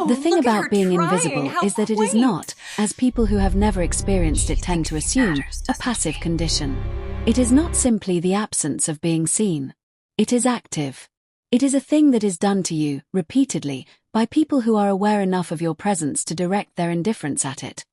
The thing look at her about being trying. invisible How is that it is quaint. not, as people who have never experienced it tend to assume, a passive condition. It is not simply the absence of being seen. It is active. It is a thing that is done to you, repeatedly, by people who are aware enough of your presence to direct their indifference at it,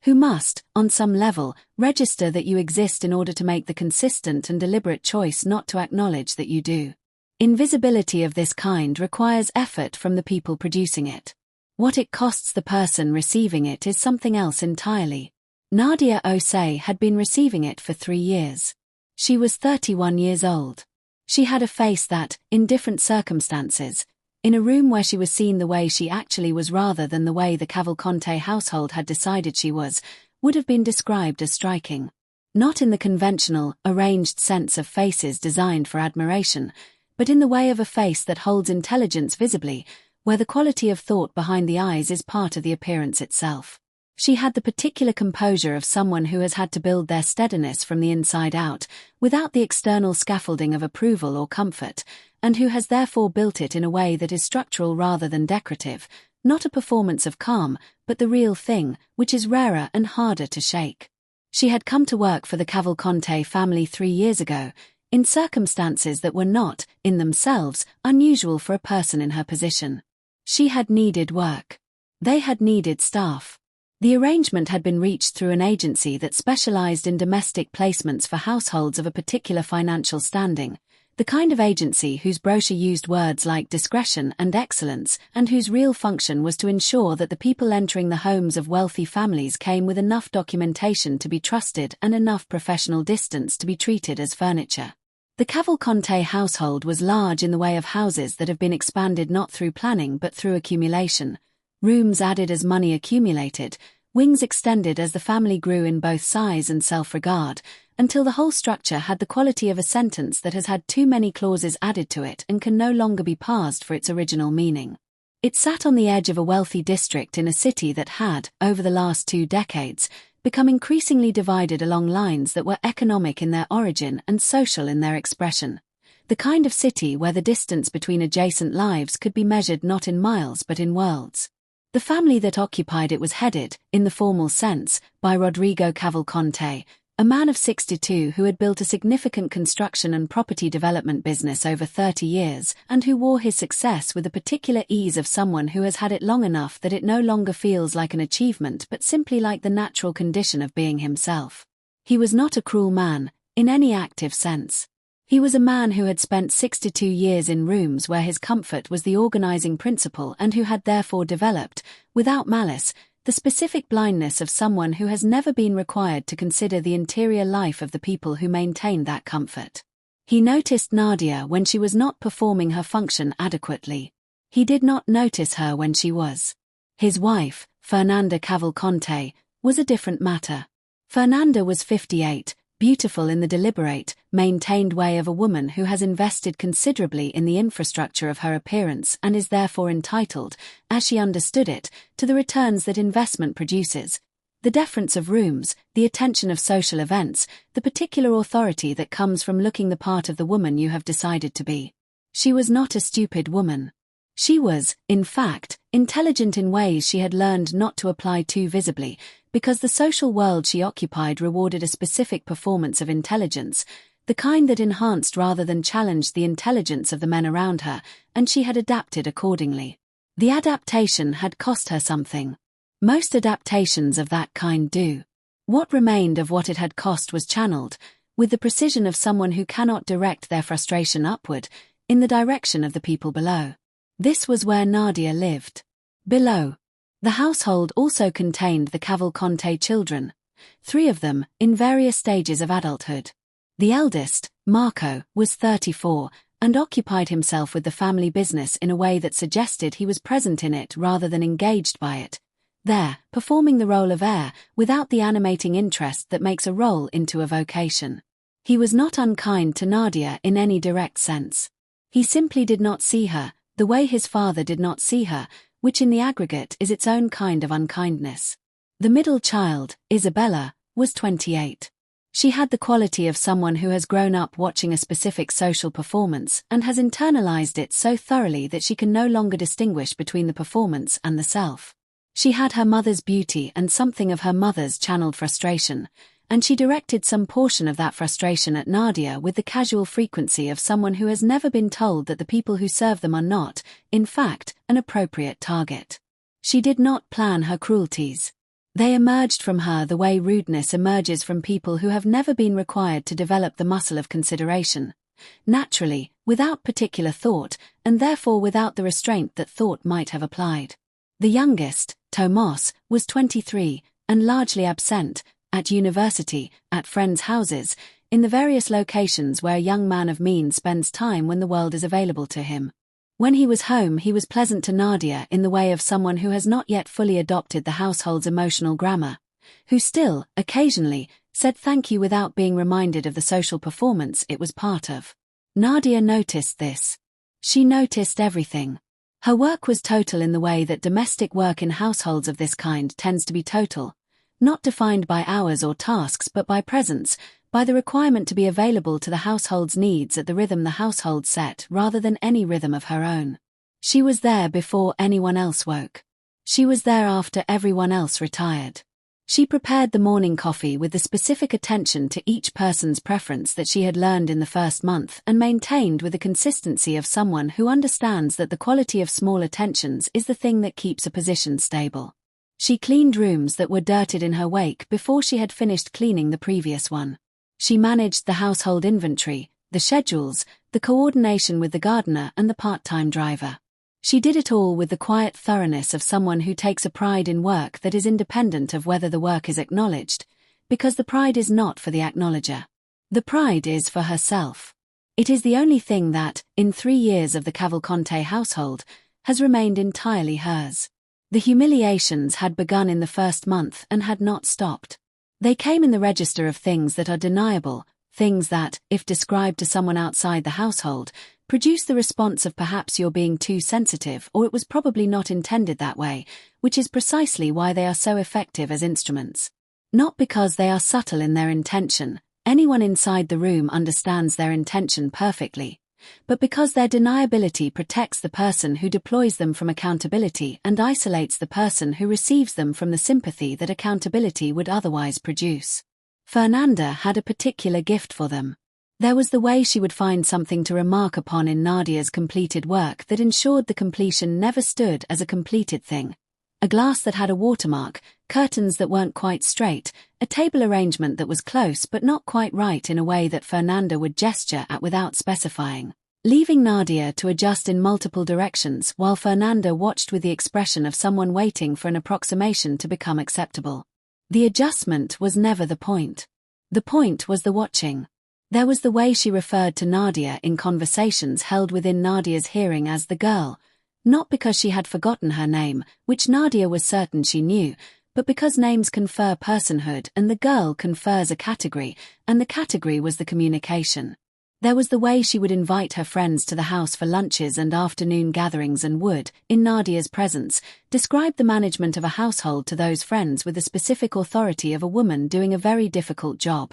who must, on some level, register that you exist in order to make the consistent and deliberate choice not to acknowledge that you do. Invisibility of this kind requires effort from the people producing it. What it costs the person receiving it is something else entirely. Nadia Osei had been receiving it for 3 years. She was 31 years old. She had a face that, in different circumstances, in a room where she was seen the way she actually was rather than the way the Cavalcante household had decided she was, would have been described as striking. Not in the conventional, arranged sense of faces designed for admiration, but in the way of a face that holds intelligence visibly, where the quality of thought behind the eyes is part of the appearance itself. She had the particular composure of someone who has had to build their steadiness from the inside out, without the external scaffolding of approval or comfort, and who has therefore built it in a way that is structural rather than decorative, not a performance of calm, but the real thing, which is rarer and harder to shake. She had come to work for the Cavalcante family 3 years ago, in circumstances that were not, in themselves, unusual for a person in her position. She had needed work. They had needed staff. The arrangement had been reached through an agency that specialized in domestic placements for households of a particular financial standing, the kind of agency whose brochure used words like discretion and excellence, and whose real function was to ensure that the people entering the homes of wealthy families came with enough documentation to be trusted and enough professional distance to be treated as furniture. The Cavalcante household was large in the way of houses that have been expanded not through planning but through accumulation, rooms added as money accumulated, wings extended as the family grew in both size and self-regard, until the whole structure had the quality of a sentence that has had too many clauses added to it and can no longer be parsed for its original meaning. It sat on the edge of a wealthy district in a city that had, over the last 2 decades, become increasingly divided along lines that were economic in their origin and social in their expression. The kind of city where the distance between adjacent lives could be measured not in miles but in worlds. The family that occupied it was headed, in the formal sense, by Rodrigo Cavalcante, a man of 62 who had built a significant construction and property development business over 30 years and who wore his success with the particular ease of someone who has had it long enough that it no longer feels like an achievement but simply like the natural condition of being himself. He was not a cruel man, in any active sense. He was a man who had spent 62 years in rooms where his comfort was the organizing principle and who had therefore developed, without malice, the specific blindness of someone who has never been required to consider the interior life of the people who maintained that comfort. He noticed Nadia when she was not performing her function adequately. He did not notice her when she was. His wife, Fernanda Cavalcante, was a different matter. Fernanda was 58, beautiful in the deliberate, maintained way of a woman who has invested considerably in the infrastructure of her appearance and is therefore entitled, as she understood it, to the returns that investment produces. The deference of rooms, the attention of social events, the particular authority that comes from looking the part of the woman you have decided to be. She was not a stupid woman. She was, in fact, intelligent in ways she had learned not to apply too visibly, because the social world she occupied rewarded a specific performance of intelligence, the kind that enhanced rather than challenged the intelligence of the men around her, and she had adapted accordingly. The adaptation had cost her something. Most adaptations of that kind do. What remained of what it had cost was channeled, with the precision of someone who cannot direct their frustration upward, in the direction of the people below. This was where Nadia lived. Below. The household also contained the Cavalcante children, 3 of them, in various stages of adulthood. The eldest, Marco, was 34, and occupied himself with the family business in a way that suggested he was present in it rather than engaged by it. There, performing the role of heir, without the animating interest that makes a role into a vocation. He was not unkind to Nadia in any direct sense. He simply did not see her, the way his father did not see her, which in the aggregate is its own kind of unkindness. The middle child, Isabella, was 28. She had the quality of someone who has grown up watching a specific social performance and has internalized it so thoroughly that she can no longer distinguish between the performance and the self. She had her mother's beauty and something of her mother's channeled frustration, and she directed some portion of that frustration at Nadia with the casual frequency of someone who has never been told that the people who serve them are not, in fact, an appropriate target. She did not plan her cruelties. They emerged from her the way rudeness emerges from people who have never been required to develop the muscle of consideration, naturally, without particular thought, and therefore without the restraint that thought might have applied. The youngest, Tomás, was 23, and largely absent, at university, at friends' houses, in the various locations where a young man of means spends time when the world is available to him. When he was home, he was pleasant to Nadia in the way of someone who has not yet fully adopted the household's emotional grammar, who still, occasionally, said thank you without being reminded of the social performance it was part of. Nadia noticed this. She noticed everything. Her work was total in the way that domestic work in households of this kind tends to be total, not defined by hours or tasks but by presence, by the requirement to be available to the household's needs at the rhythm the household set rather than any rhythm of her own. She was there before anyone else woke. She was there after everyone else retired. She prepared the morning coffee with the specific attention to each person's preference that she had learned in the first month and maintained with the consistency of someone who understands that the quality of small attentions is the thing that keeps a position stable. She cleaned rooms that were dirted in her wake before she had finished cleaning the previous one. She managed the household inventory, the schedules, the coordination with the gardener and the part-time driver. She did it all with the quiet thoroughness of someone who takes a pride in work that is independent of whether the work is acknowledged, because the pride is not for the acknowledger. The pride is for herself. It is the only thing that, in 3 years of the Cavalcante household, has remained entirely hers. The humiliations had begun in the first month and had not stopped. They came in the register of things that are deniable, things that, if described to someone outside the household, produce the response of perhaps you're being too sensitive or it was probably not intended that way, which is precisely why they are so effective as instruments. Not because they are subtle in their intention, anyone inside the room understands their intention perfectly, but because their deniability protects the person who deploys them from accountability and isolates the person who receives them from the sympathy that accountability would otherwise produce. Fernanda had a particular gift for them. There was the way she would find something to remark upon in Nadia's completed work that ensured the completion never stood as a completed thing. A glass that had a watermark, curtains that weren't quite straight, a table arrangement that was close but not quite right in a way that Fernanda would gesture at without specifying, leaving Nadia to adjust in multiple directions while Fernanda watched with the expression of someone waiting for an approximation to become acceptable. The adjustment was never the point. The point was the watching. There was the way she referred to Nadia in conversations held within Nadia's hearing as the girl, not because she had forgotten her name, which Nadia was certain she knew, but because names confer personhood and the girl confers a category, and the category was the communication. There was the way she would invite her friends to the house for lunches and afternoon gatherings and would, in Nadia's presence, describe the management of a household to those friends with the specific authority of a woman doing a very difficult job.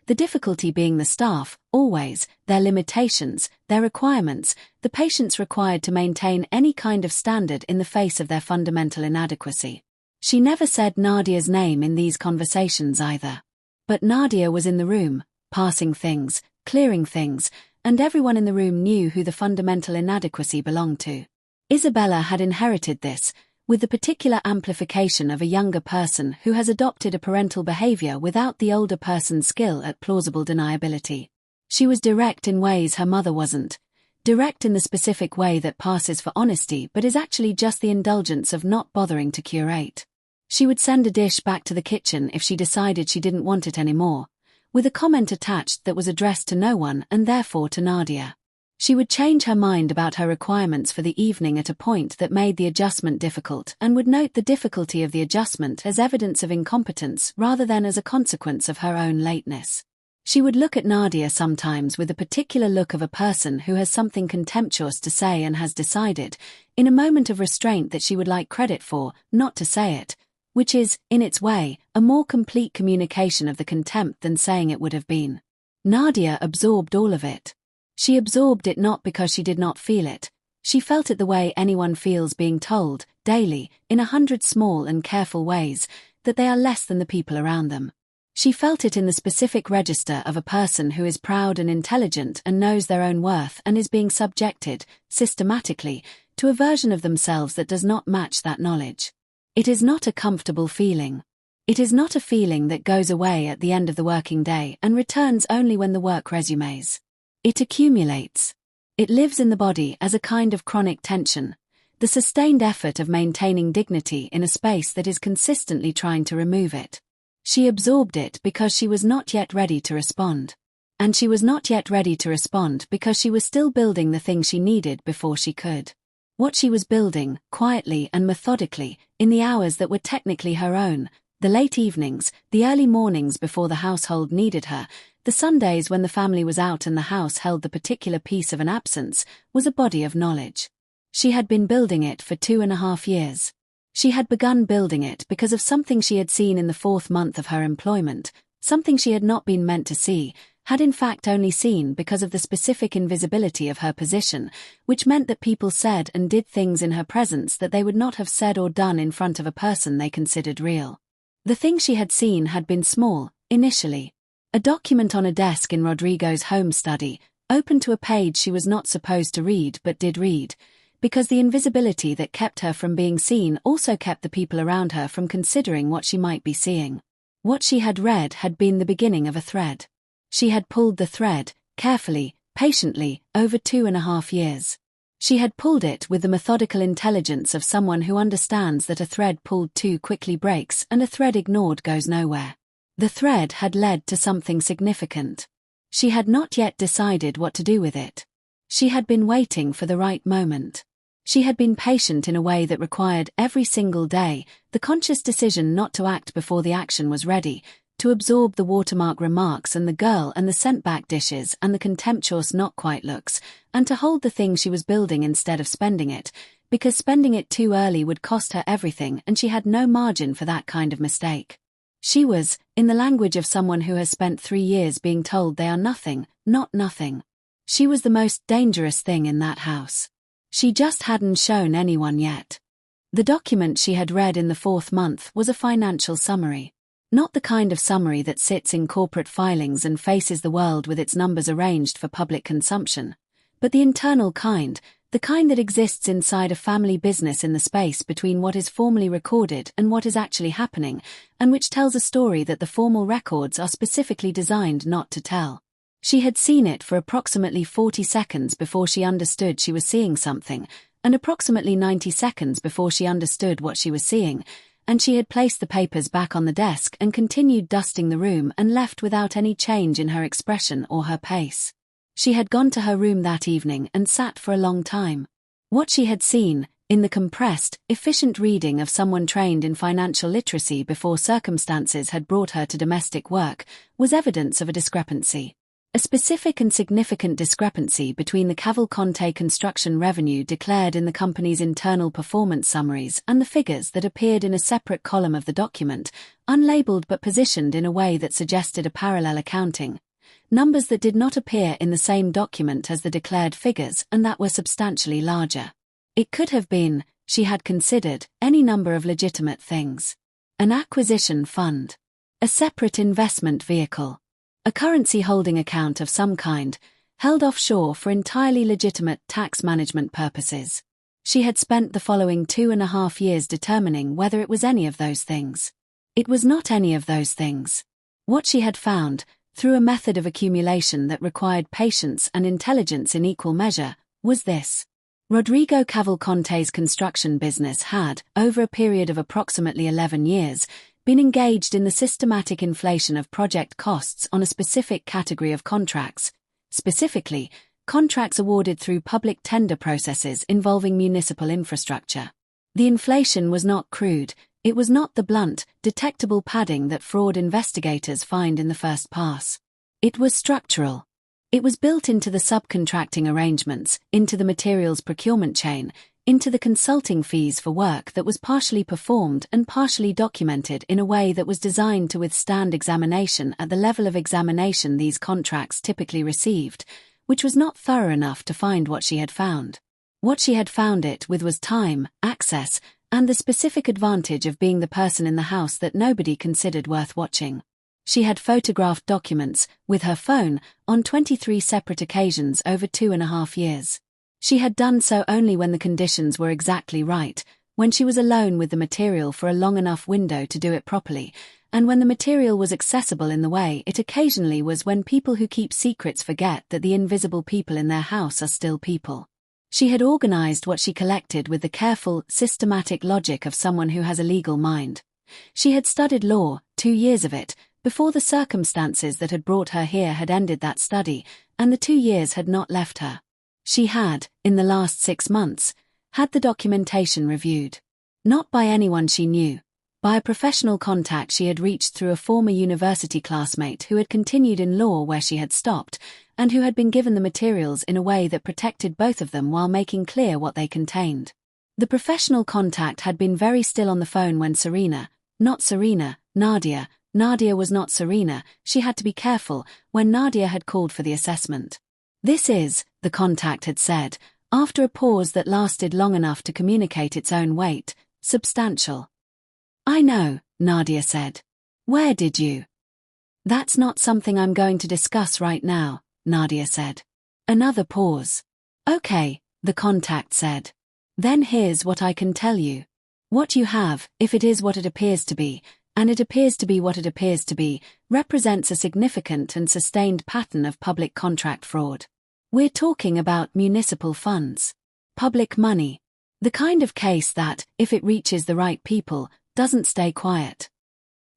The difficulty being the staff, always, their limitations, their requirements, the patience required to maintain any kind of standard in the face of their fundamental inadequacy. She never said Nadia's name in these conversations either. But Nadia was in the room, passing things, clearing things, and everyone in the room knew who the fundamental inadequacy belonged to. Isabella had inherited this, with the particular amplification of a younger person who has adopted a parental behavior without the older person's skill at plausible deniability. She was direct in ways her mother wasn't, direct in the specific way that passes for honesty but is actually just the indulgence of not bothering to curate. She would send a dish back to the kitchen if she decided she didn't want it anymore, with a comment attached that was addressed to no one and therefore to Nadia. She would change her mind about her requirements for the evening at a point that made the adjustment difficult and would note the difficulty of the adjustment as evidence of incompetence rather than as a consequence of her own lateness. She would look at Nadia sometimes with the particular look of a person who has something contemptuous to say and has decided, in a moment of restraint that she would like credit for, not to say it, which is, in its way, a more complete communication of the contempt than saying it would have been. Nadia absorbed all of it. She absorbed it not because she did not feel it. She felt it the way anyone feels being told, daily, in 100 small and careful ways, that they are less than the people around them. She felt it in the specific register of a person who is proud and intelligent and knows their own worth and is being subjected, systematically, to a version of themselves that does not match that knowledge. It is not a comfortable feeling. It is not a feeling that goes away at the end of the working day and returns only when the work resumes. It accumulates. It lives in the body as a kind of chronic tension, the sustained effort of maintaining dignity in a space that is consistently trying to remove it. She absorbed it because she was not yet ready to respond. And she was not yet ready to respond because she was still building the thing she needed before she could. What she was building, quietly and methodically, in the hours that were technically her own, the late evenings, the early mornings before the household needed her, the Sundays when the family was out and the house held the particular piece of an absence, was a body of knowledge. She had been building it for 2.5 years. She had begun building it because of something she had seen in the 4th month of her employment, something she had not been meant to see, had in fact only seen because of the specific invisibility of her position, which meant that people said and did things in her presence that they would not have said or done in front of a person they considered real. The thing she had seen had been small, initially. A document on a desk in Rodrigo's home study, open to a page she was not supposed to read but did read, because the invisibility that kept her from being seen also kept the people around her from considering what she might be seeing. What she had read had been the beginning of a thread. She had pulled the thread, carefully, patiently, over 2.5 years. She had pulled it with the methodical intelligence of someone who understands that a thread pulled too quickly breaks and a thread ignored goes nowhere. The thread had led to something significant. She had not yet decided what to do with it. She had been waiting for the right moment. She had been patient in a way that required every single day the conscious decision not to act before the action was ready, to absorb the watermark remarks and the girl and the sent-back dishes and the contemptuous not-quite looks, and to hold the thing she was building instead of spending it, because spending it too early would cost her everything and she had no margin for that kind of mistake. She was, in the language of someone who has spent 3 years being told they are nothing, not nothing. She was the most dangerous thing in that house. She just hadn't shown anyone yet. The document she had read in the 4th month was a financial summary. Not the kind of summary that sits in corporate filings and faces the world with its numbers arranged for public consumption, but the internal kind, the kind that exists inside a family business in the space between what is formally recorded and what is actually happening, and which tells a story that the formal records are specifically designed not to tell. She had seen it for approximately 40 seconds before she understood she was seeing something, and approximately 90 seconds before she understood what she was seeing, and she had placed the papers back on the desk and continued dusting the room and left without any change in her expression or her pace. She had gone to her room that evening and sat for a long time. What she had seen, in the compressed, efficient reading of someone trained in financial literacy before circumstances had brought her to domestic work, was evidence of a discrepancy. A specific and significant discrepancy between the Cavalcanti construction revenue declared in the company's internal performance summaries and the figures that appeared in a separate column of the document, unlabeled but positioned in a way that suggested a parallel accounting. Numbers that did not appear in the same document as the declared figures and that were substantially larger. It could have been, she had considered, any number of legitimate things. An acquisition fund. A separate investment vehicle. A currency holding account of some kind, held offshore for entirely legitimate tax management purposes. She had spent the following 2.5 years determining whether it was any of those things. It was not any of those things. What she had found, through a method of accumulation that required patience and intelligence in equal measure, was this. Rodrigo Cavalcante's construction business had, over a period of approximately 11 years, been engaged in the systematic inflation of project costs on a specific category of contracts, specifically, contracts awarded through public tender processes involving municipal infrastructure. The inflation was not crude. It was not the blunt, detectable padding that fraud investigators find in the first pass. It was structural. It was built into the subcontracting arrangements, into the materials procurement chain, into the consulting fees for work that was partially performed and partially documented in a way that was designed to withstand examination at the level of examination these contracts typically received, which was not thorough enough to find what she had found. What she had found it with was time, access, and the specific advantage of being the person in the house that nobody considered worth watching. She had photographed documents, with her phone, on 23 separate occasions over 2.5 years. She had done so only when the conditions were exactly right, when she was alone with the material for a long enough window to do it properly, and when the material was accessible in the way it occasionally was when people who keep secrets forget that the invisible people in their house are still people. She had organized what she collected with the careful, systematic logic of someone who has a legal mind. She had studied law, 2 years of it, before the circumstances that had brought her here had ended that study, and the 2 years had not left her. She had, in the last 6 months, had the documentation reviewed. Not by anyone she knew, by a professional contact she had reached through a former university classmate who had continued in law where she had stopped, and who had been given the materials in a way that protected both of them while making clear what they contained. The professional contact had been very still on the phone when Nadia was not Serena, she had to be careful, when Nadia had called for the assessment. This is, the contact had said, after a pause that lasted long enough to communicate its own weight, substantial. I know, Nadia said. Where did you? That's not something I'm going to discuss right now, Nadia said. Another pause. Okay, the contact said. Then here's what I can tell you. What you have, if it is what it appears to be, and it appears to be what it appears to be, represents a significant and sustained pattern of public contract fraud. We're talking about municipal funds. Public money. The kind of case that, if it reaches the right people, doesn't stay quiet.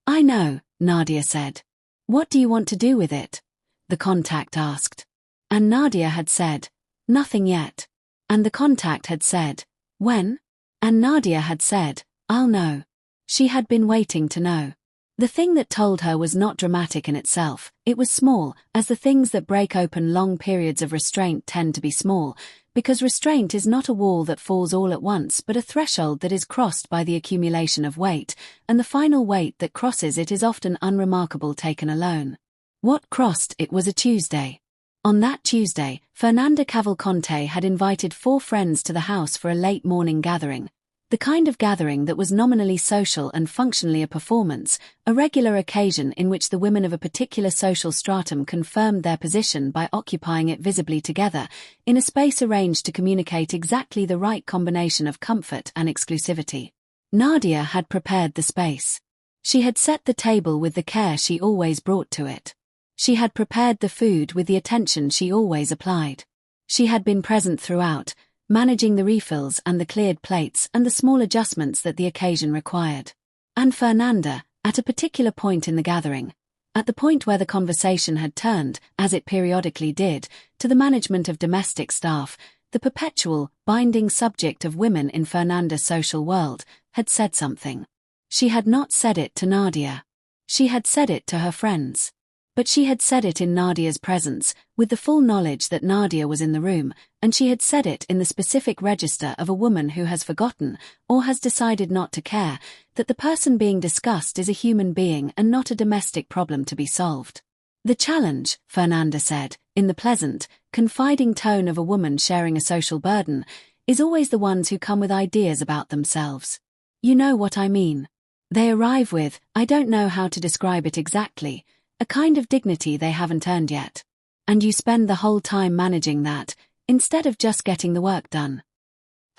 I know, Nadia said. What do you want to do with it? The contact asked. And Nadia had said, nothing yet. And the contact had said, when? And Nadia had said, I'll know. She had been waiting to know. The thing that told her was not dramatic in itself, it was small, as the things that break open long periods of restraint tend to be small, because restraint is not a wall that falls all at once but a threshold that is crossed by the accumulation of weight, and the final weight that crosses it is often unremarkable taken alone. What crossed it was a Tuesday. On that Tuesday, Fernanda Cavalcante had invited 4 friends to the house for a late morning gathering. The kind of gathering that was nominally social and functionally a performance, a regular occasion in which the women of a particular social stratum confirmed their position by occupying it visibly together, in a space arranged to communicate exactly the right combination of comfort and exclusivity. Nadia had prepared the space. She had set the table with the care she always brought to it. She had prepared the food with the attention she always applied. She had been present throughout, managing the refills and the cleared plates and the small adjustments that the occasion required. And Fernanda, at a particular point in the gathering, at the point where the conversation had turned, as it periodically did, to the management of domestic staff, the perpetual, binding subject of women in Fernanda's social world, had said something. She had not said it to Nadia. She had said it to her friends. But she had said it in Nadia's presence, with the full knowledge that Nadia was in the room, and she had said it in the specific register of a woman who has forgotten, or has decided not to care, that the person being discussed is a human being and not a domestic problem to be solved. The challenge, Fernanda said, in the pleasant, confiding tone of a woman sharing a social burden, is always the ones who come with ideas about themselves. You know what I mean. They arrive with, I don't know how to describe it exactly, a kind of dignity they haven't earned yet. And you spend the whole time managing that, instead of just getting the work done.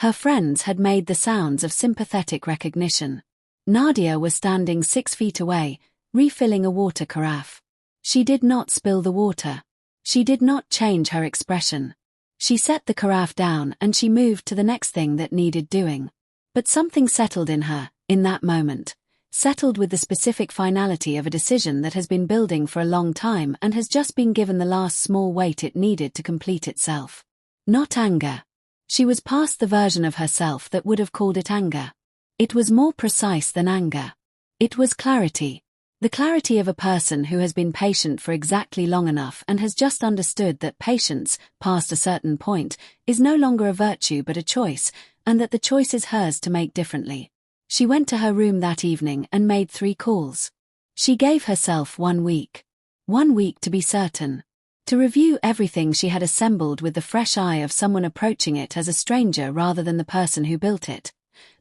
Her friends had made the sounds of sympathetic recognition. Nadia was standing 6 feet away, refilling a water carafe. She did not spill the water. She did not change her expression. She set the carafe down and she moved to the next thing that needed doing. But something settled in her, in that moment. Settled with the specific finality of a decision that has been building for a long time and has just been given the last small weight it needed to complete itself. Not anger. She was past the version of herself that would have called it anger. It was more precise than anger. It was clarity. The clarity of a person who has been patient for exactly long enough and has just understood that patience, past a certain point, is no longer a virtue but a choice, and that the choice is hers to make differently. She went to her room that evening and made 3 calls. She gave herself 1 week. 1 week to be certain. To review everything she had assembled with the fresh eye of someone approaching it as a stranger rather than the person who built it.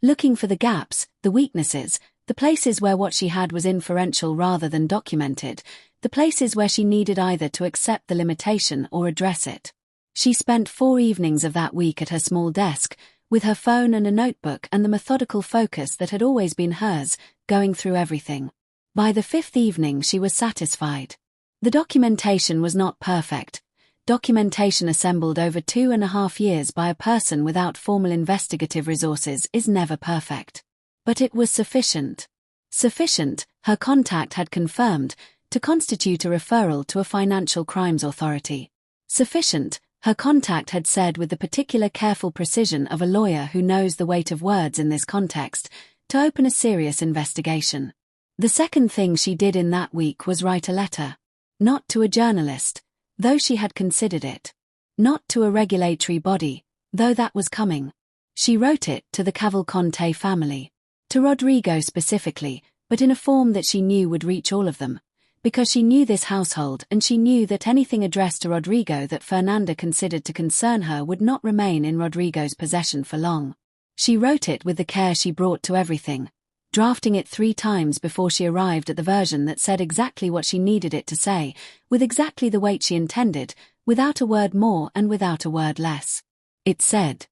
Looking for the gaps, the weaknesses, the places where what she had was inferential rather than documented, the places where she needed either to accept the limitation or address it. She spent 4 evenings of that week at her small desk, with her phone and a notebook and the methodical focus that had always been hers, going through everything. By the 5th evening she was satisfied. The documentation was not perfect. Documentation assembled over 2.5 years by a person without formal investigative resources is never perfect. But it was sufficient. Sufficient, her contact had confirmed, to constitute a referral to a financial crimes authority. Sufficient, her contact had said with the particular careful precision of a lawyer who knows the weight of words in this context, to open a serious investigation. The second thing she did in that week was write a letter. Not to a journalist, though she had considered it. Not to a regulatory body, though that was coming. She wrote it to the Cavalcanti family. To Rodrigo specifically, but in a form that she knew would reach all of them. Because she knew this household and she knew that anything addressed to Rodrigo that Fernanda considered to concern her would not remain in Rodrigo's possession for long. She wrote it with the care she brought to everything, drafting it 3 times before she arrived at the version that said exactly what she needed it to say, with exactly the weight she intended, without a word more and without a word less. It said,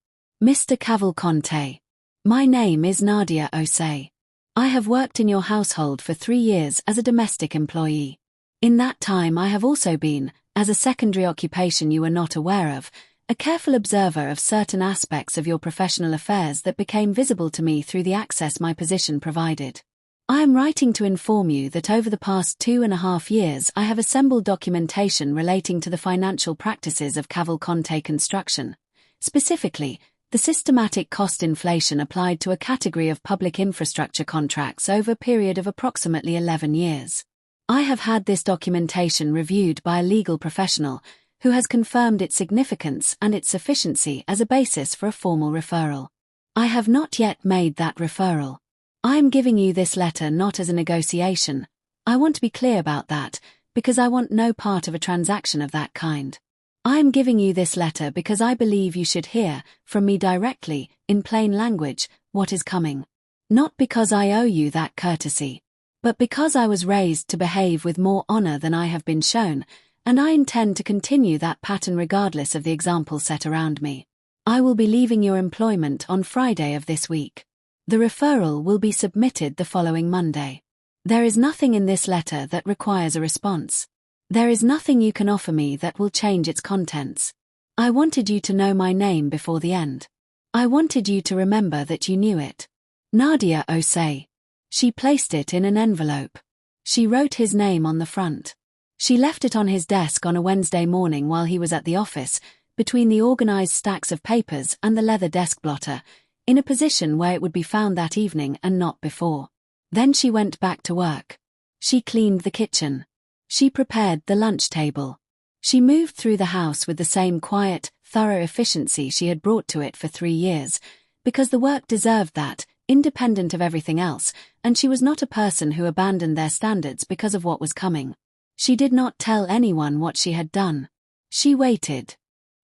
"Mr. Cavalcanti. My name is Nadia Osei. I have worked in your household for 3 years as a domestic employee. In that time I have also been, as a secondary occupation you were not aware of, a careful observer of certain aspects of your professional affairs that became visible to me through the access my position provided. I am writing to inform you that over the past 2.5 years I have assembled documentation relating to the financial practices of Cavalcanti Construction. Specifically, the systematic cost inflation applied to a category of public infrastructure contracts over a period of approximately 11 years. I have had this documentation reviewed by a legal professional, who has confirmed its significance and its sufficiency as a basis for a formal referral. I have not yet made that referral. I am giving you this letter not as a negotiation. I want to be clear about that, because I want no part of a transaction of that kind. I am giving you this letter because I believe you should hear, from me directly, in plain language, what is coming. Not because I owe you that courtesy, but because I was raised to behave with more honor than I have been shown, and I intend to continue that pattern regardless of the example set around me. I will be leaving your employment on Friday of this week. The referral will be submitted the following Monday. There is nothing in this letter that requires a response. There is nothing you can offer me that will change its contents. I wanted you to know my name before the end. I wanted you to remember that you knew it. Nadia Osei. She placed it in an envelope. She wrote his name on the front. She left it on his desk on a Wednesday morning while he was at the office, between the organized stacks of papers and the leather desk blotter, in a position where it would be found that evening and not before. Then she went back to work. She cleaned the kitchen. She prepared the lunch table. She moved through the house with the same quiet, thorough efficiency she had brought to it for 3 years, because the work deserved that, independent of everything else, and she was not a person who abandoned their standards because of what was coming. She did not tell anyone what she had done. She waited.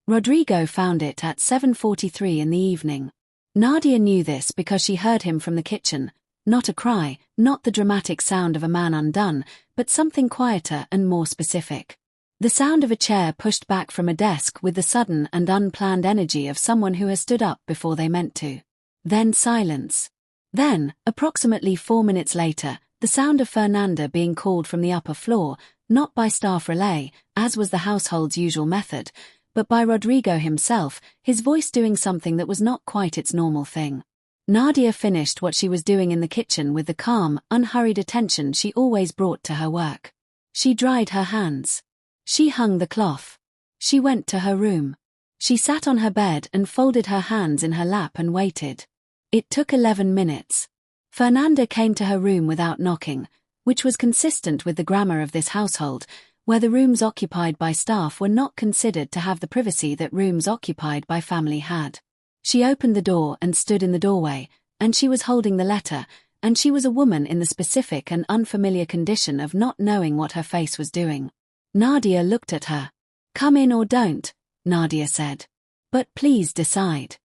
Rodrigo found it at 7:43 in the evening. Nadia knew this because she heard him from the kitchen. Not a cry, not the dramatic sound of a man undone, but something quieter and more specific. The sound of a chair pushed back from a desk with the sudden and unplanned energy of someone who has stood up before they meant to. Then silence. Then, approximately 4 minutes later, the sound of Fernanda being called from the upper floor, not by staff relay, as was the household's usual method, but by Rodrigo himself, his voice doing something that was not quite its normal thing. Nadia finished what she was doing in the kitchen with the calm, unhurried attention she always brought to her work. She dried her hands. She hung the cloth. She went to her room. She sat on her bed and folded her hands in her lap and waited. It took 11 minutes. Fernanda came to her room without knocking, which was consistent with the grammar of this household, where the rooms occupied by staff were not considered to have the privacy that rooms occupied by family had. She opened the door and stood in the doorway, and she was holding the letter, and she was a woman in the specific and unfamiliar condition of not knowing what her face was doing. Nadia looked at her. "Come in or don't," Nadia said. "But please decide."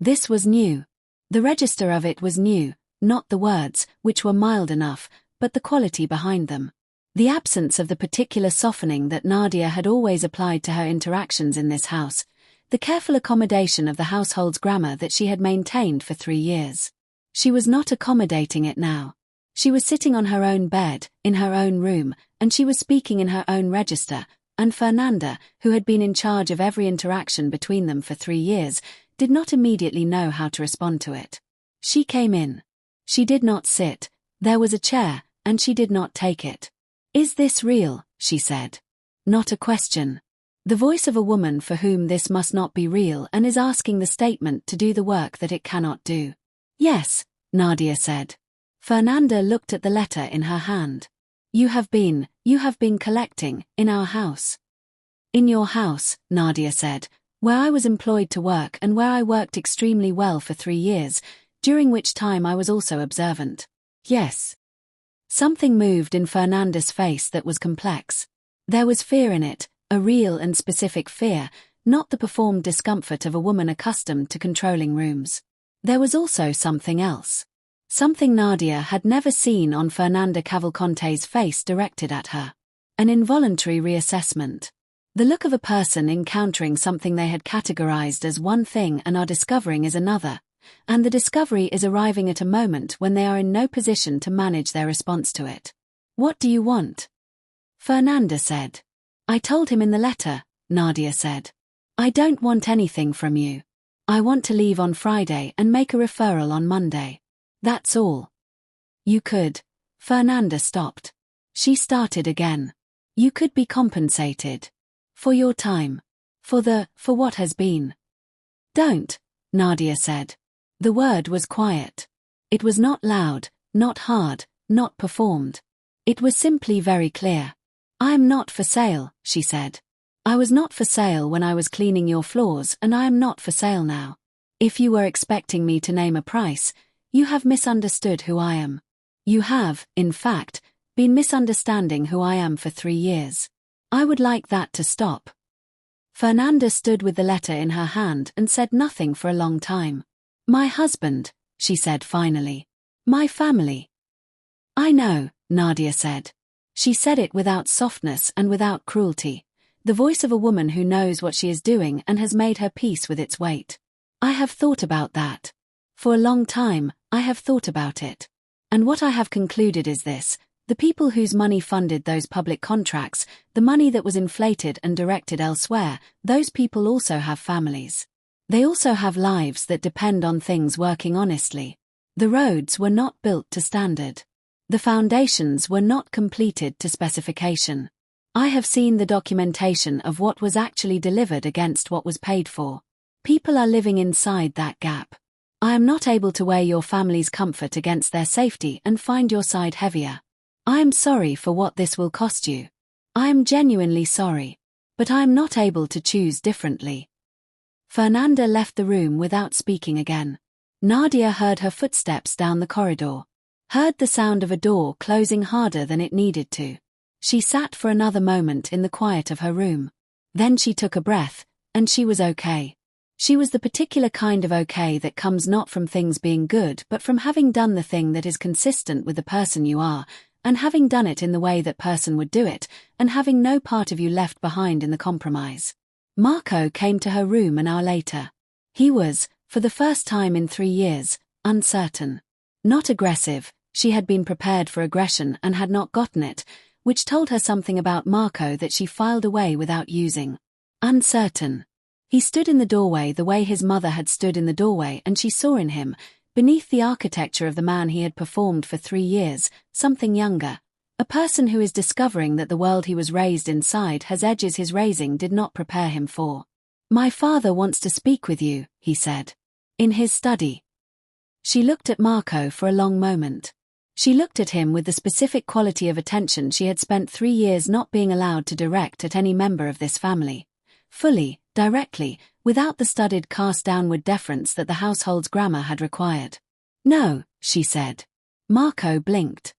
This was new. The register of it was new, not the words, which were mild enough, but the quality behind them. The absence of the particular softening that Nadia had always applied to her interactions in this house, the careful accommodation of the household's grammar that she had maintained for 3 years. She was not accommodating it now. She was sitting on her own bed, in her own room, and she was speaking in her own register, and Fernanda, who had been in charge of every interaction between them for 3 years, did not immediately know how to respond to it. She came in. She did not sit. There was a chair, and she did not take it. "Is this real?" she said. Not a question. The voice of a woman for whom this must not be real and is asking the statement to do the work that it cannot do. "Yes," Nadia said. Fernanda looked at the letter in her hand. You have been collecting, in our house." "In your house," Nadia said, "where I was employed to work and where I worked extremely well for 3 years, during which time I was also observant." "Yes." Something moved in Fernanda's face that was complex. There was fear in it, a real and specific fear, not the performed discomfort of a woman accustomed to controlling rooms. There was also something else. Something Nadia had never seen on Fernanda Cavalcante's face directed at her. An involuntary reassessment. The look of a person encountering something they had categorized as one thing and are discovering is another, and the discovery is arriving at a moment when they are in no position to manage their response to it. "What do you want?" Fernanda said. "I told him in the letter," Nadia said. "I don't want anything from you. I want to leave on Friday and make a referral on Monday. That's all." "You could." Fernanda stopped. She started again. "You could be compensated. For your time. For what has been." "Don't," Nadia said. The word was quiet. It was not loud, not hard, not performed. It was simply very clear. "I am not for sale," she said. "I was not for sale when I was cleaning your floors, and I am not for sale now. If you were expecting me to name a price, you have misunderstood who I am. You have, in fact, been misunderstanding who I am for 3 years. I would like that to stop." Fernanda stood with the letter in her hand and said nothing for a long time. "My husband," she said finally. "My family." "I know," Nadia said. She said it without softness and without cruelty, the voice of a woman who knows what she is doing and has made her peace with its weight. "I have thought about that. For a long time, I have thought about it. And what I have concluded is this: the people whose money funded those public contracts, the money that was inflated and directed elsewhere, those people also have families. They also have lives that depend on things working honestly. The roads were not built to standard. The foundations were not completed to specification. I have seen the documentation of what was actually delivered against what was paid for. People are living inside that gap. I am not able to weigh your family's comfort against their safety and find your side heavier. I am sorry for what this will cost you. I am genuinely sorry. But I am not able to choose differently." Fernanda left the room without speaking again. Nadia heard her footsteps down the corridor. Heard the sound of a door closing harder than it needed to. She sat for another moment in the quiet of her room. Then she took a breath, and she was okay. She was the particular kind of okay that comes not from things being good but from having done the thing that is consistent with the person you are, and having done it in the way that person would do it, and having no part of you left behind in the compromise. Marco came to her room an hour later. He was, for the first time in 3 years, uncertain. Not aggressive, she had been prepared for aggression and had not gotten it, which told her something about Marco that she filed away without using. Uncertain. He stood in the doorway the way his mother had stood in the doorway, and she saw in him, beneath the architecture of the man he had performed for 3 years, something younger. A person who is discovering that the world he was raised inside has edges his raising did not prepare him for. "My father wants to speak with you," he said. "In his study." She looked at Marco for a long moment. She looked at him with the specific quality of attention she had spent 3 years not being allowed to direct at any member of this family. Fully, directly, without the studied cast-downward deference that the household's grammar had required. "No," she said. Marco blinked.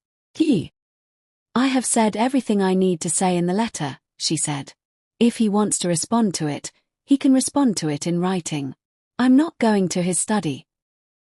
"I have said everything I need to say in the letter," she said. "If he wants to respond to it, he can respond to it in writing. I'm not going to his study."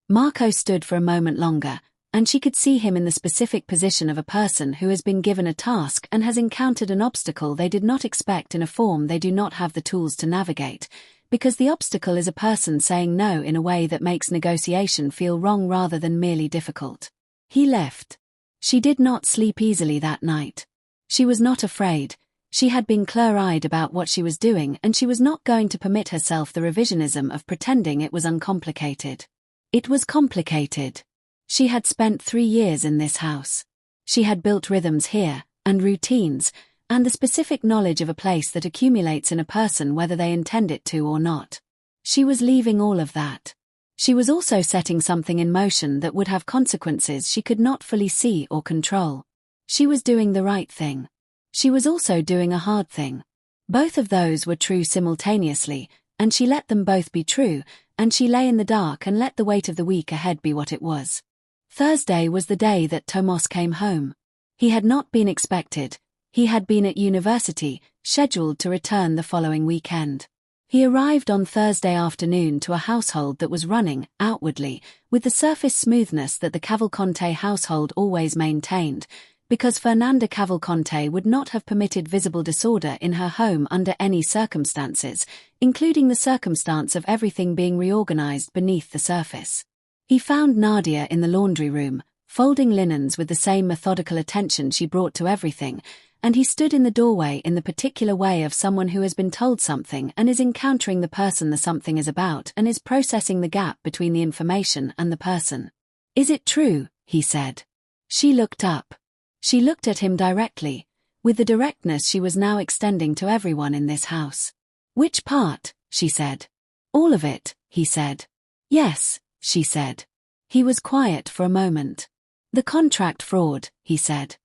Marco stood for a moment longer, and she could see him in the specific position of a person who has been given a task and has encountered an obstacle they did not expect in a form they do not have the tools to navigate, because the obstacle is a person saying no in a way that makes negotiation feel wrong rather than merely difficult. He left. She did not sleep easily that night. She was not afraid. She had been clear-eyed about what she was doing, and she was not going to permit herself the revisionism of pretending it was uncomplicated. It was complicated. She had spent 3 years in this house. She had built rhythms here, and routines, and the specific knowledge of a place that accumulates in a person whether they intend it to or not. She was leaving all of that. She was also setting something in motion that would have consequences she could not fully see or control. She was doing the right thing. She was also doing a hard thing. Both of those were true simultaneously, and she let them both be true, and she lay in the dark and let the weight of the week ahead be what it was. Thursday was the day that Tomas came home. He had not been expected. He had been at university, scheduled to return the following weekend. He arrived on Thursday afternoon to a household that was running, outwardly, with the surface smoothness that the Cavalcante household always maintained, because Fernanda Cavalcante would not have permitted visible disorder in her home under any circumstances, including the circumstance of everything being reorganized beneath the surface. He found Nadia in the laundry room, folding linens with the same methodical attention she brought to everything, and he stood in the doorway in the particular way of someone who has been told something and is encountering the person the something is about and is processing the gap between the information and the person. "Is it true?" he said. She looked up. She looked at him directly, with the directness she was now extending to everyone in this house. "Which part?" she said. "All of it," he said. "Yes," she said. He was quiet for a moment. "The contract fraud," he said.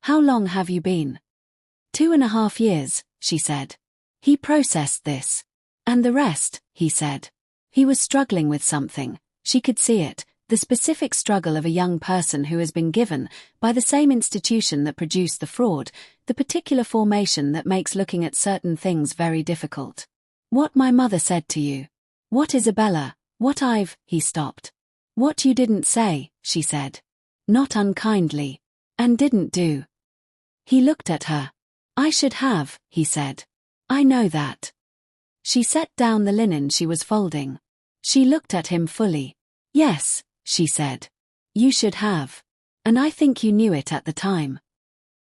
How long have you been?" 2.5 years, she said. He processed this. "And the rest," he said. He was struggling with something. She could see it, the specific struggle of a young person who has been given, by the same institution that produced the fraud, the particular formation that makes looking at certain things very difficult. "What my mother said to you. What Isabella, he stopped. "What you didn't say," she said. "Not unkindly. And didn't do." He looked at her. "I should have," he said. "I know that." She set down the linen she was folding. She looked at him fully. "Yes," she said. "You should have. And I think you knew it at the time."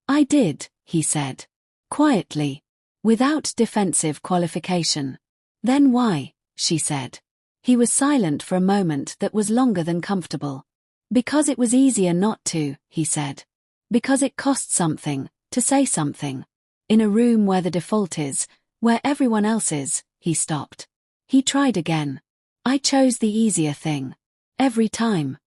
"I did," he said. Quietly. Without defensive qualification. "Then why?" she said. He was silent for a moment that was longer than comfortable. "Because it was easier not to," he said. "Because it cost something, to say something. In a room where the default is, where everyone else is," he stopped. He tried again. "I chose the easier thing. Every time."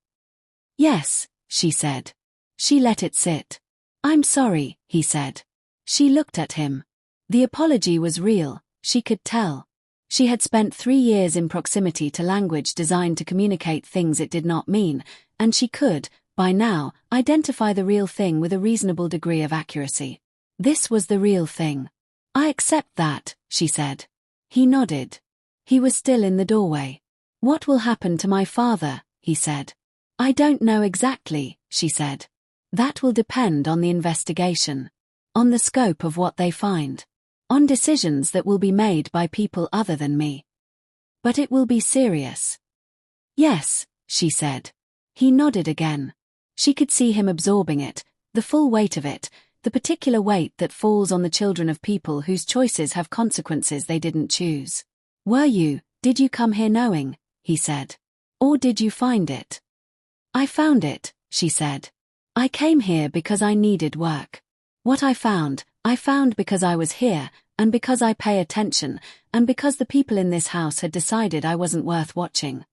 "Yes," she said. She let it sit. "I'm sorry," he said. She looked at him. The apology was real, she could tell. She had spent 3 years in proximity to language designed to communicate things it did not mean, and she could, by now, identify the real thing with a reasonable degree of accuracy. This was the real thing. "I accept that," she said. He nodded. He was still in the doorway. "What will happen to my father?" he said. "I don't know exactly," she said. "That will depend on the investigation. On the scope of what they find. On decisions that will be made by people other than me. But it will be serious." "Yes," she said. He nodded again. She could see him absorbing it, the full weight of it, the particular weight that falls on the children of people whose choices have consequences they didn't choose. Did you come here knowing?" he said. "Or did you find it?" "I found it," she said. "I came here because I needed work. What I found because I was here, and because I pay attention, and because the people in this house had decided I wasn't worth watching."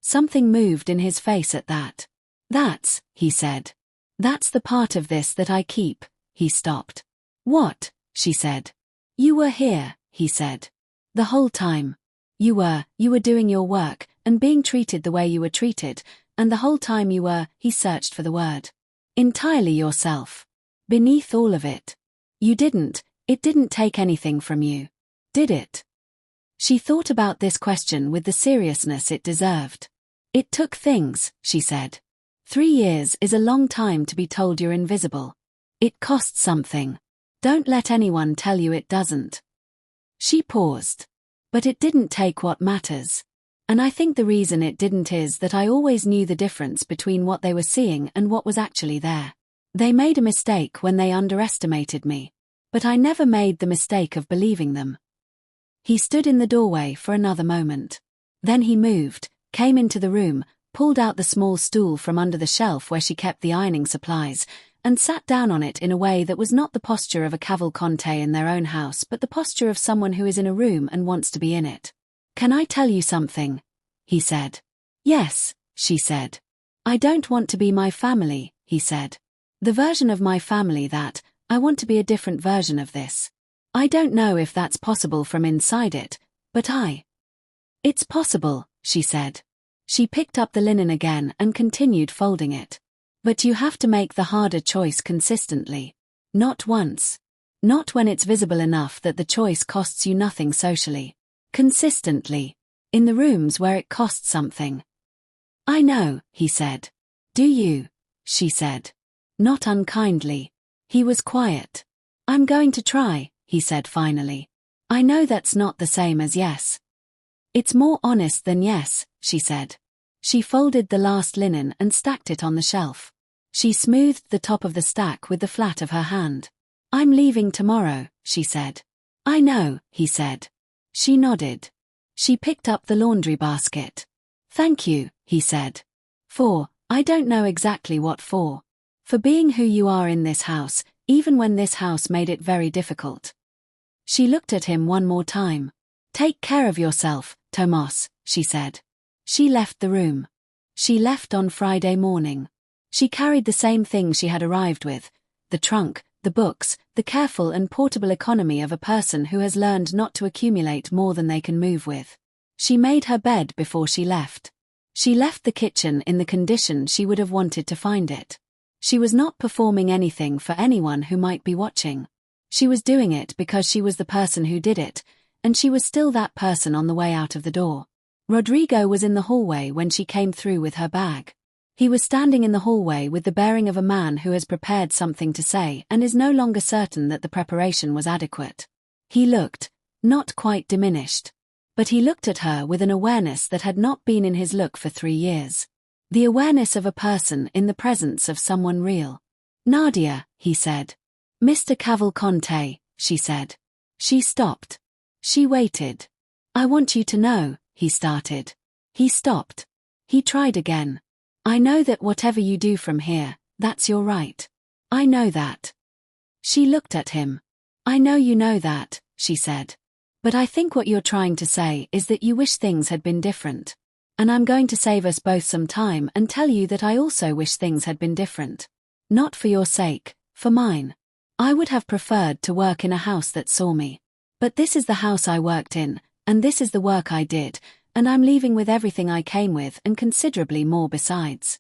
Something moved in his face at that. He said. That's the part of this that I keep. He stopped. What? She said. You were here, he said. The whole time. You were doing your work, and being treated the way you were treated, and the whole time he searched for the word. Entirely yourself. Beneath all of it. It didn't take anything from you. Did it? She thought about this question with the seriousness it deserved. It took things, she said. 3 years is a long time to be told you're invisible. It costs something. Don't let anyone tell you it doesn't. She paused. But it didn't take what matters. And I think the reason it didn't is that I always knew the difference between what they were seeing and what was actually there. They made a mistake when they underestimated me. But I never made the mistake of believing them. He stood in the doorway for another moment. Then he moved, came into the room, pulled out the small stool from under the shelf where she kept the ironing supplies, and sat down on it in a way that was not the posture of a cavalcante in their own house but the posture of someone who is in a room and wants to be in it. Can I tell you something? He said. Yes, she said. I don't want to be my family, he said. The version of my family that, I want to be a different version of this. I don't know if that's possible from inside it, but It's possible, she said. She picked up the linen again and continued folding it. But you have to make the harder choice consistently. Not once. Not when it's visible enough that the choice costs you nothing socially. Consistently. In the rooms where it costs something. I know, he said. Do you? She said. Not unkindly. He was quiet. I'm going to try, he said finally. I know that's not the same as yes. It's more honest than yes, she said. She folded the last linen and stacked it on the shelf. She smoothed the top of the stack with the flat of her hand. I'm leaving tomorrow, she said. I know, he said. She nodded. She picked up the laundry basket. Thank you, he said. I don't know exactly what for. For being who you are in this house, even when this house made it very difficult. She looked at him one more time. Take care of yourself, Tomas, she said. She left the room. She left on Friday morning. She carried the same things she had arrived with, the trunk, the books, the careful and portable economy of a person who has learned not to accumulate more than they can move with. She made her bed before she left. She left the kitchen in the condition she would have wanted to find it. She was not performing anything for anyone who might be watching. She was doing it because she was the person who did it, and she was still that person on the way out of the door. Rodrigo was in the hallway when she came through with her bag. He was standing in the hallway with the bearing of a man who has prepared something to say and is no longer certain that the preparation was adequate. He looked, not quite diminished. But he looked at her with an awareness that had not been in his look for 3 years. The awareness of a person in the presence of someone real. Nadia, he said. Mr. Cavalcante, she said. She stopped. She waited. I want you to know, he started. He stopped. He tried again. I know that whatever you do from here, that's your right. I know that. She looked at him. I know you know that, she said. But I think what you're trying to say is that you wish things had been different. And I'm going to save us both some time and tell you that I also wish things had been different. Not for your sake, for mine. I would have preferred to work in a house that saw me. But this is the house I worked in, and this is the work I did, and I'm leaving with everything I came with and considerably more besides.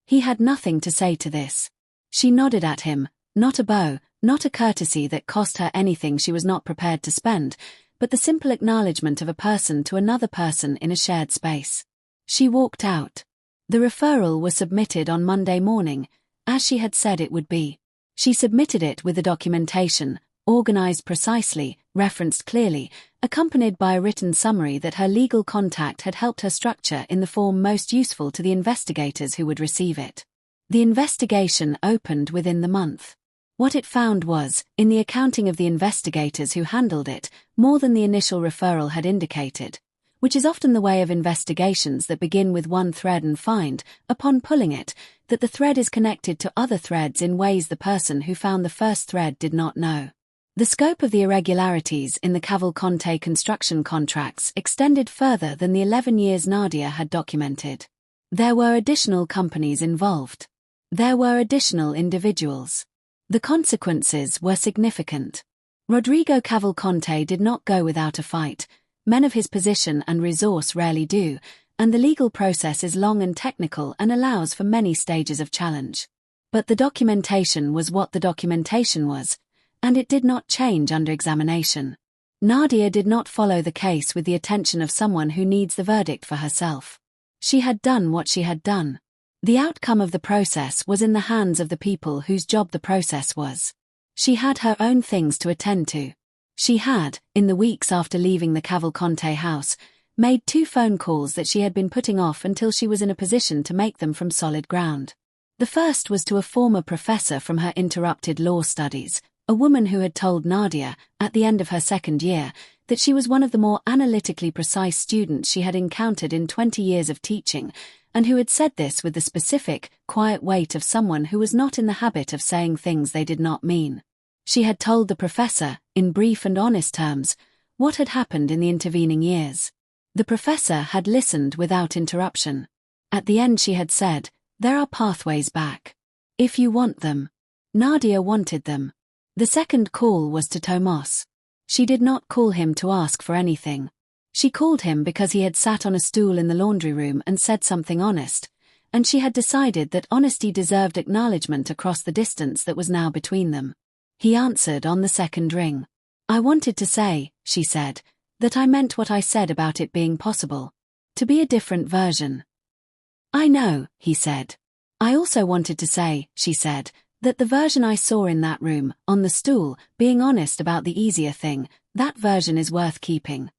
He had nothing to say to this. She nodded at him, not a bow, not a courtesy that cost her anything she was not prepared to spend, but the simple acknowledgement of a person to another person in a shared space. She walked out. The referral was submitted on Monday morning, as she had said it would be. She submitted it with the documentation, organized precisely, referenced clearly, accompanied by a written summary that her legal contact had helped her structure in the form most useful to the investigators who would receive it. The investigation opened within the month. What it found was, in the accounting of the investigators who handled it, more than the initial referral had indicated, which is often the way of investigations that begin with one thread and find, upon pulling it, that the thread is connected to other threads in ways the person who found the first thread did not know. The scope of the irregularities in the Cavalcante construction contracts extended further than the 11 years Nadia had documented. There were additional companies involved. There were additional individuals. The consequences were significant. Rodrigo Cavalcante did not go without a fight. Men of his position and resource rarely do, and the legal process is long and technical and allows for many stages of challenge. But the documentation was what the documentation was, and it did not change under examination. Nadia did not follow the case with the attention of someone who needs the verdict for herself. She had done what she had done. The outcome of the process was in the hands of the people whose job the process was. She had her own things to attend to. She had, in the weeks after leaving the Cavalcante house, made 2 phone calls that she had been putting off until she was in a position to make them from solid ground. The first was to a former professor from her interrupted law studies, a woman who had told Nadia, at the end of her 2nd year, that she was one of the more analytically precise students she had encountered in 20 years of teaching, and who had said this with the specific, quiet weight of someone who was not in the habit of saying things they did not mean. She had told the professor, in brief and honest terms, what had happened in the intervening years. The professor had listened without interruption. At the end she had said, "There are pathways back. If you want them." Nadia wanted them. The second call was to Tomas. She did not call him to ask for anything. She called him because he had sat on a stool in the laundry room and said something honest, and she had decided that honesty deserved acknowledgement across the distance that was now between them. He answered on the second ring. "I wanted to say," she said, "that I meant what I said about it being possible. To be a different version." "I know," he said. "I also wanted to say," she said, "that the version I saw in that room, on the stool, being honest about the easier thing, that version is worth keeping."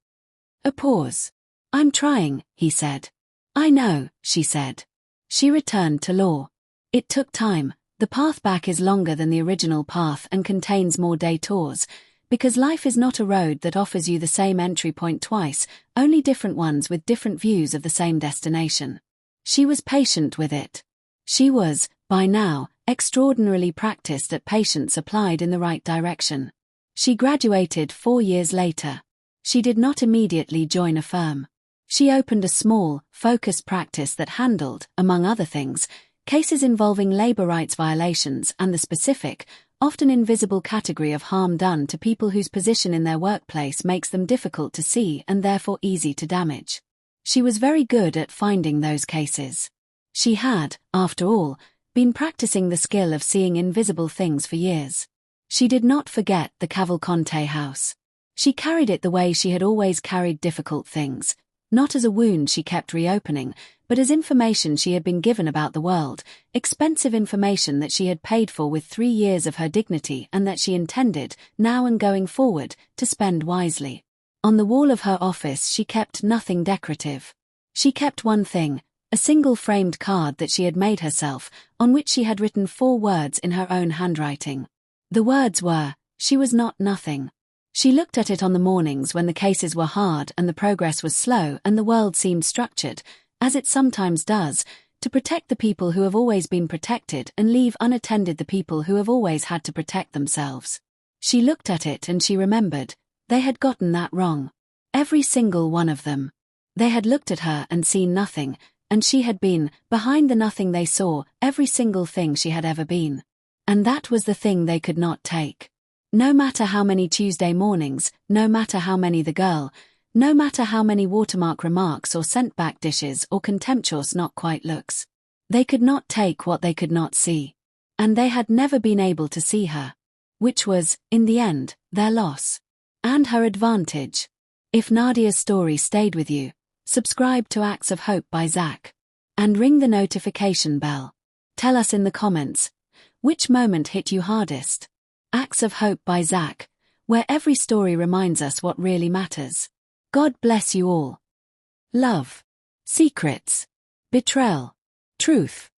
A pause. "I'm trying," he said. "I know," she said. She returned to law. It took time. The path back is longer than the original path and contains more detours, because life is not a road that offers you the same entry point twice, only different ones with different views of the same destination. She was patient with it. She was, by now, extraordinarily practiced at patience applied in the right direction. She graduated 4 years later. She did not immediately join a firm. She opened a small, focused practice that handled, among other things, cases involving labor rights violations and the specific, often invisible category of harm done to people whose position in their workplace makes them difficult to see and therefore easy to damage. She was very good at finding those cases. She had, after all, been practicing the skill of seeing invisible things for years. She did not forget the Cavalcante house. She carried it the way she had always carried difficult things, not as a wound she kept reopening, but as information she had been given about the world, expensive information that she had paid for with 3 years of her dignity and that she intended, now and going forward, to spend wisely. On the wall of her office she kept nothing decorative. She kept one thing, a single framed card that she had made herself, on which she had written 4 words in her own handwriting. The words were, "She was not nothing." She looked at it on the mornings when the cases were hard and the progress was slow and the world seemed structured, as it sometimes does, to protect the people who have always been protected and leave unattended the people who have always had to protect themselves. She looked at it and she remembered, they had gotten that wrong. Every single one of them. They had looked at her and seen nothing, and she had been, behind the nothing they saw, every single thing she had ever been. And that was the thing they could not take. No matter how many Tuesday mornings, no matter how many the girl, no matter how many watermark remarks or sent back dishes or contemptuous not quite looks. They could not take what they could not see. And they had never been able to see her. Which was, in the end, their loss. And her advantage. If Nadia's story stayed with you, subscribe to Acts of Hope by Zach. And ring the notification bell. Tell us in the comments, which moment hit you hardest? Acts of Hope by Zach, where every story reminds us what really matters. God bless you all. Love. Secrets. Betrayal. Truth.